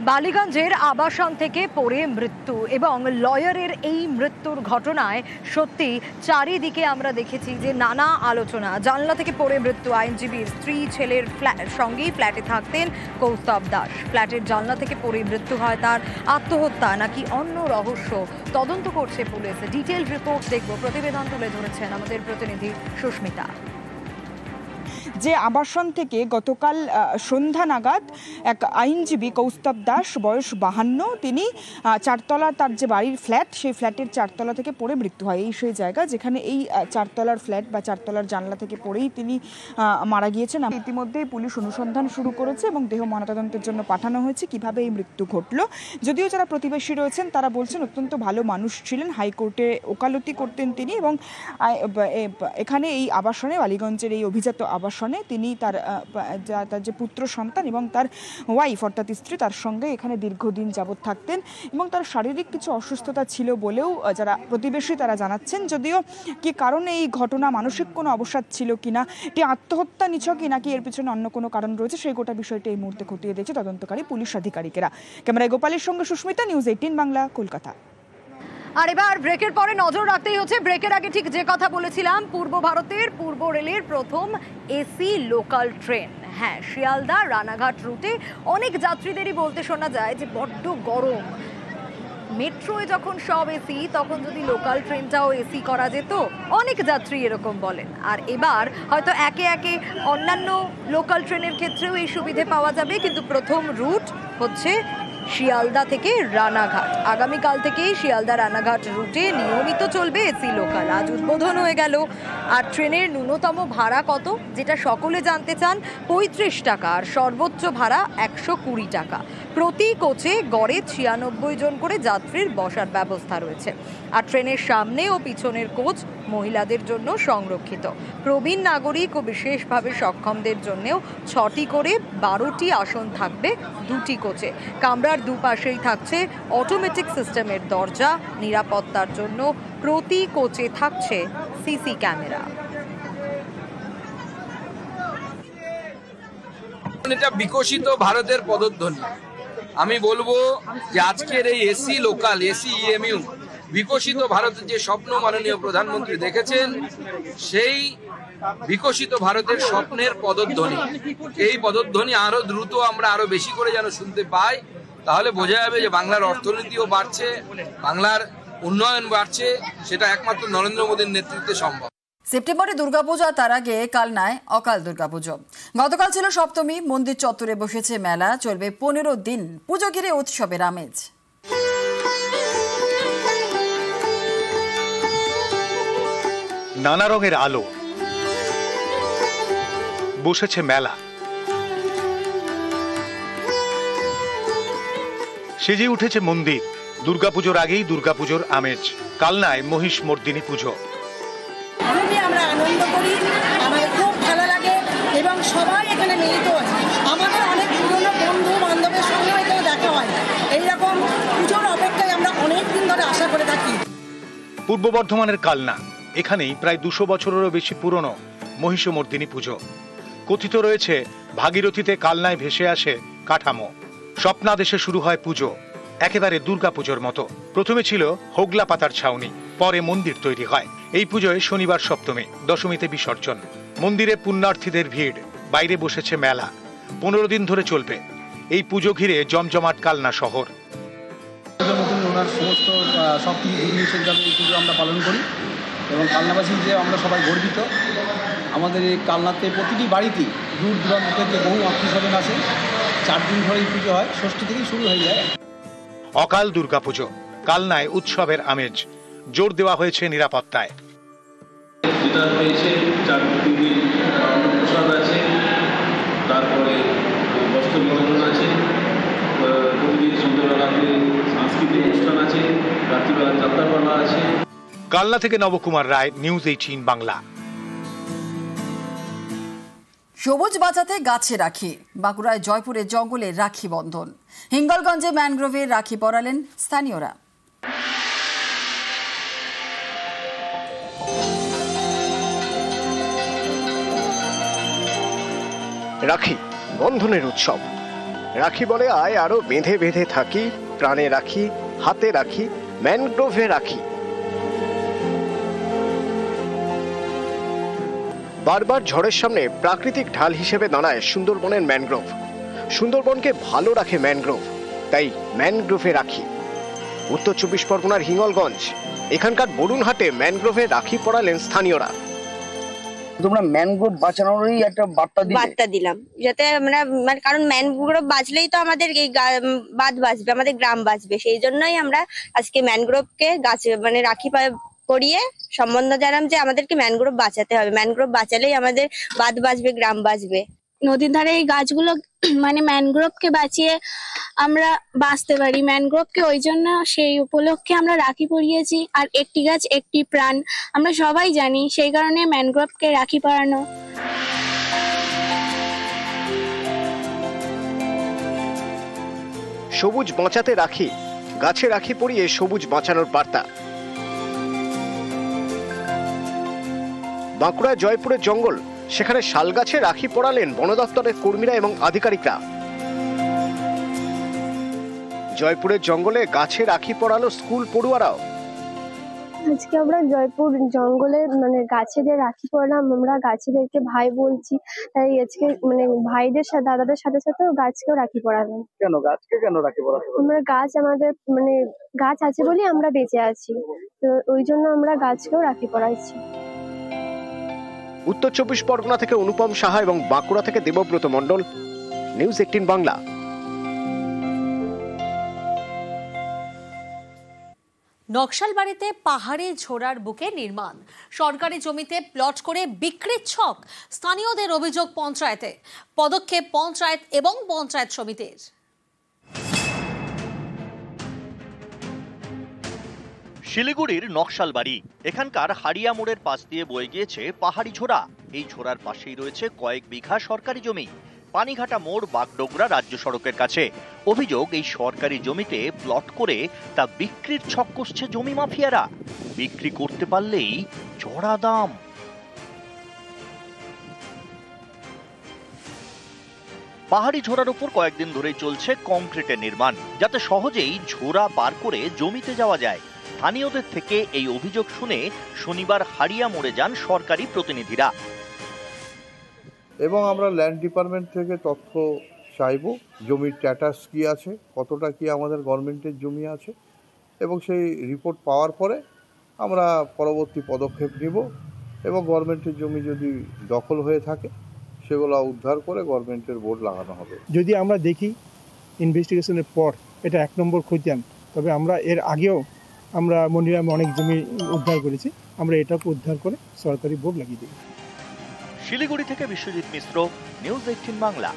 বালিগঞ্জের আবাসন থেকে পড়ে মৃত্যু এবং লয়ারের এই মৃত্যুর ঘটনায় সত্যি চারিদিকে আমরা দেখেছি যে নানা আলোচনা। জানলা থেকে পড়ে মৃত্যু আইনজীবীর স্ত্রী, ছেলের সঙ্গেই ফ্ল্যাটে থাকতেন কৌস্তব দাস। ফ্ল্যাটের জানলা থেকে পড়ে মৃত্যু হয় তার। আত্মহত্যা নাকি অন্য রহস্য তদন্ত করছে পুলিশ। ডিটেইল রিপোর্ট দেখব, প্রতিবেদন তুলে ধরেছেন আমাদের প্রতিনিধি সুস্মিতা। যে আবাসন থেকে গতকাল সন্ধ্যা নাগাদ এক আইনজীবী কৌস্তব দাস, বয়স 52, তিনি চারতলার তার যে বাড়ির ফ্ল্যাট, সেই ফ্ল্যাটের চারতলা থেকে পড়ে মৃত্যু হয়। এই সেই জায়গা যেখানে এই চারতলার ফ্ল্যাট বা চারতলার জানলা থেকে পড়েই তিনি মারা গিয়েছেন। ইতিমধ্যেই পুলিশ অনুসন্ধান শুরু করেছে এবং দেহ ময়নাতদন্তের জন্য পাঠানো হয়েছে। কিভাবে এই মৃত্যু ঘটল, যদিও যারা প্রতিবেশী রয়েছেন তারা বলছেন অত্যন্ত ভালো মানুষ ছিলেন, হাইকোর্টে ওকালতি করতেন তিনি এবং এখানে এই আবাসনে, বালিগঞ্জের এই অভিজাত আবাসনে তিনি তার যে পুত্র সন্তান এবং তার ওয়াইফ অর্থাৎ স্ত্রী, তার সঙ্গে এখানে দীর্ঘদিন যাবৎ থাকতেন এবং তার শারীরিক কিছু অসুস্থতা ছিল বলেও যারা প্রতিবেশী তারা জানাচ্ছেন। যদিও কি কারণে এই ঘটনা, মানসিক কোনো অবসাদ ছিল কিনা, এটি আত্মহত্যা নিছকই নাকি এর পিছনে অন্য কোনো কারণ রয়েছে, সেই গোটা বিষয়টি এই মুহূর্তে খতিয়ে দিয়েছে তদন্তকারী পুলিশ আধিকারিকেরা। ক্যামেরায় গোপালের সঙ্গে সুস্মিতা, নিউজ 18 বাংলা, কলকাতা। আর এবার ব্রেকের পরে নজর রাখতেই হচ্ছে, ব্রেকের আগে ঠিক যে কথা বলেছিলাম, পূর্ব ভারতের পূর্ব রেলের প্রথম এসি লোকাল ট্রেন। হ্যাঁ, শিয়ালদা রানাঘাট রুটে অনেক যাত্রীদেরই বলতে শোনা যায় যে বড্ড গরম। মেট্রোয় যখন সব এসি, তখন যদি লোকাল ট্রেনটাও এসি করা যেত, অনেক যাত্রী এরকম বলেন। আর এবার হয়তো একে একে অন্যান্য লোকাল ট্রেনের ক্ষেত্রেও এই সুবিধে পাওয়া যাবে, কিন্তু প্রথম রুট হচ্ছে শিয়ালদা থেকে রানাঘাট। আগামীকাল থেকেই শিয়ালদা রানাঘাট রুটে নিয়মিত চলবে এসি লোকাল। আজ উদ্বোধন হয়ে গেল। আর ট্রেনের ন্যূনতম ভাড়া কত, যেটা সকলে জানতে চান, 35 টাকা, আর সর্বোচ্চ ভাড়া 120 টাকা। প্রতি কোচে গড়ে 96 জন করে যাত্রীর বসার ব্যবস্থা রয়েছে। আর ট্রেনের সামনে ও পিছনের কোচ মহিলাদের জন্য সংরক্ষিত। প্রবীণ নাগরিক ও বিশেষভাবে সক্ষমদের জন্যেও 6টি করে 12টি আসন থাকবে 2টি কোচে। কামরার দুপাশেই থাকছে অটোমেটিক সিস্টেমের দরজা। নিরাপত্তার জন্য প্রতি কোচে থাকছে সিসি ক্যামেরা। এটা বিকশিত ভারতের পদধ্বনি। আমি বলবো যে আজকের এই এসি লোকাল, এসি ইএমইউ, বিকশিত ভারতের যে স্বপ্ন মাননীয় প্রধানমন্ত্রী দেখেছেন, সেই বিকশিত ভারতের স্বপ্নের পদধ্বনি। এই পদধ্বনি আরো দ্রুত আমরা আরো বেশি করে যেন শুনতে পাই, তাহলে বোঝা যাবে যে বাংলার অর্থনীতিও বাড়ছে, বাংলার উন্নয়ন বাড়ছে। সেটা একমাত্র নরেন্দ্র মোদীর নেতৃত্বে সম্ভব। সেপ্টেম্বরে দুর্গাপুজো, আর তার আগে কালনায় অকাল দুর্গাপুজো। গতকাল ছিল সপ্তমী। মন্দির চত্বরে বসেছে মেলা, চলবে 15 দিন। পুজো ঘিরে উৎসবের আমেজ। নানা রঙের আলো, বসেছে মেলা, সেজে উঠেছে মন্দির। দুর্গাপুজোর আগেই দুর্গাপুজোর আমেজ। কালনায় মহিষ মর্দিনী পুজো। আমরা আনন্দ করি, আমাদের খুব ভালো লাগে এবং সবাই এখানে মিলিত হয়। আমাদের অনেক পুরনো বন্ধু বান্ধবের সঙ্গেও এখানে দেখা হয়। এইরকম পুজোর অপেক্ষায় আমরা অনেক দিন ধরে আশা করে থাকি। পূর্ব বর্ধমানের কালনা, এখানেই প্রায় 200 বছরেরও বেশি পুরনো মহিষমর্দিনী পুজো। কথিত রয়েছে ভাগীরথীতে কালনায় ভেসে আসে কাঠামো। স্বপ্নাদেশে শুরু হয় পুজো, একেবারে দুর্গাপুজোর মতো। প্রথমে ছিল হোগলা পাতার ছাউনি, পরে মন্দির তৈরি হয়। এই পুজোয় শনিবার সপ্তমী, দশমীতে বিসর্জন। মন্দিরে পুণ্যার্থীদের ভিড়, বাইরে বসেছে মেলা। 15 দিন ধরে চলবে এই পুজো ঘিরে জমজমাট কালনা শহর। ওনার সমস্ত সব কিছু নির্দেশের জন্য এই পুজো আমরা পালন করি এবং কালনাবাসী যে আমরা সবাই গর্বিত। আমাদের এই কালনাতে প্রতিটি বাড়িতেই দূর দূরান্ত থেকে বহু আত্মীয়স্বজন আসে। 4 দিন ধরে এই পুজো হয়, ষষ্ঠী থেকেই শুরু হয়ে যায়। অকাল দুর্গাপুজো, কালনায় উৎসবের আমেজ। জোর দেওয়া হয়েছে নিরাপত্তায়। যেটা হয়েছে 4 দিন প্রসাদ আছে, তারপরে বস্ত্র বিতরণ আছে, প্রতিদিন সন্ধ্যাবেলাতে সাংস্কৃতিক অনুষ্ঠান আছে, রাত্রিবেলা যাত্রাপালা আছে। কালনা থেকে নবকুমার রায়, নিউজ 18 বাংলা। সবুজ বাঁচাতে গাছে রাখি। বাঁকুড়ায় জয়পুরে জঙ্গলে রাখি বন্ধন। হিঙ্গলগঞ্জে ম্যানগ্রোভে রাখি পরালেন স্থানীয়রা। রাখি বন্ধনের উৎসব। রাখি বলে আয় আরো বেঁধে বেঁধে থাকি, প্রাণে রাখি, হাতে রাখি, ম্যানগ্রোভে রাখি। বারবার ঝড়ের সামনে প্রাকৃতিক ঢাল হিসেবে দাঁড়ায় সুন্দরবনের ম্যানগ্রোভ। সুন্দরবনকে ভালো রাখে ম্যানগ্রোভ, তাই ম্যানগ্রোভে রাখি। উত্তর 24 পরগনার হিঙ্গলগঞ্জ এখানকার বরুণহাটে ম্যানগ্রোভে রাখি পরালেন স্থানীয়রা। তোমরা ম্যানগ্রোভ বাঁচানোরই একটা বার্তা দিলাম, যাতে আমরা মানে কারণ ম্যানগ্রোভ বাঁচলেই তো আমাদের এই বাঁধ বাঁচবে, আমাদের গ্রাম বাঁচবে। সেই জন্যই আমরা আজকে ম্যানগ্রোভকে গাছ মানে রাখি পরিয়ে সম্বন্ধ জানাম যে আমাদেরকে ম্যানগ্রোভ বাঁচাতে হবে। ম্যানগ্রোভ বাঁচালেই আমাদের বাঁধ বাঁচবে, গ্রাম বাঁচবে। নদীর ধারে এই গাছগুলো মানে ম্যানগ্রোভকে বাঁচিয়ে আমরা বাঁচতে পারি। ম্যানগ্রোভকে ওই জন্য সেই উপলক্ষে আমরা রাখি পরিয়েছি। আর একটি গাছ একটি প্রাণ আমরা সবাই জানি, সেই কারণে ম্যানগ্রোভকে রাখি পরানো। সবুজ বাঁচাতে রাখি, গাছে রাখি পরিয়ে সবুজ বাঁচানোর বার্তা। বাঁকুড়ায় জয়পুরের জঙ্গল, সেখানে শাল গাছে রাখি পরালেন বন দপ্তরের কর্মীরা এবং আধিকারিকরা। জয়পুরের জঙ্গলে গাছে রাখি পরালো স্কুল পড়ুয়ারাও। আজকে আমরা জয়পুর জঙ্গলে মানে গাছেদের রাখি পরালাম। আমরা গাছেদেরকে ভাই বলছি, তাই আজকে মানে ভাইদের সাথে দাদাদের সাথে সাথেও গাছকেও রাখি পরালাম। কেন গাছকে কেন রাখি পরাতে? আমরা গাছ আমাদের মানে গাছ আছে বলেই আমরা বেঁচে আছি, তো ওই জন্য আমরা গাছকেও রাখি পরাইছি। উত্তর 24 পরগনা থেকে অনুপম সাহা এবং বাঁকুড়া থেকে দেবব্রত মণ্ডল, নিউজ 18 বাংলা। নকশালবাড়িতে পাহাড়ি ঝোড়ার বুকে নির্মাণ, সরকারি জমিতে প্লট করে বিক্রির ছক। স্থানীয়দের অভিযোগ পঞ্চায়েতে, পদক্ষেপ পঞ্চায়েত এবং পঞ্চায়েত সমিতির। শিলিগুড়ির নকশালবাড়ি, এখানকার হাড়িয়া মোড়ের পাশ দিয়ে বয়ে গিয়েছে পাহাড়ি ঝোড়া। এই ঝোড়ার পাশেই রয়েছে কয়েক বিঘা সরকারি জমি। পানিঘাটা মোড় বাগডোগরা রাজ্য সড়কের কাছে। অভিযোগ, এই সরকারি জমিতে প্লট করে তা বিক্রির ছক কষছে জমি মাফিয়ারা। বিক্রি করতে পারলেই চড়া দাম। পাহাড়ি ঝোড়ার উপর কয়েকদিন ধরেই চলছে কংক্রিটের নির্মাণ, যাতে সহজেই ঝোড়া পার করে জমিতে যাওয়া যায়। স্থানীয়দের থেকে এই অভিযোগ শুনে শনিবার হাড়িয়া মোড়ে যান সরকারি প্রতিনিধিরা এবং আমরা ল্যান্ড ডিপার্টমেন্ট থেকে তথ্য চাইব, জমির স্ট্যাটাস কি আছে, কতটা কি আমাদের গভর্নমেন্টের জমি আছে, এবং সেই রিপোর্ট পাওয়ার পরে আমরা পরবর্তী পদক্ষেপ নিব এবং গভর্নমেন্টের জমি যদি দখল হয়ে থাকে সেগুলো উদ্ধার করে গভর্নমেন্টের বোর্ড লাগানো হবে। যদি আমরা দেখি ইনভেস্টিগেশনের পর এটা 1 নম্বর খতিয়ান, তবে আমরা এর আগেও আমরা মনিরামে অনেক জমি উদ্ধার করেছি, আমরা এটাকে উদ্ধার করে সরকারি বোর্ড লাগিয়ে দিই। শিলিগুড়ি থেকে বিশ্বজিৎ মিশ্র, নিউজ 18 বাংলা।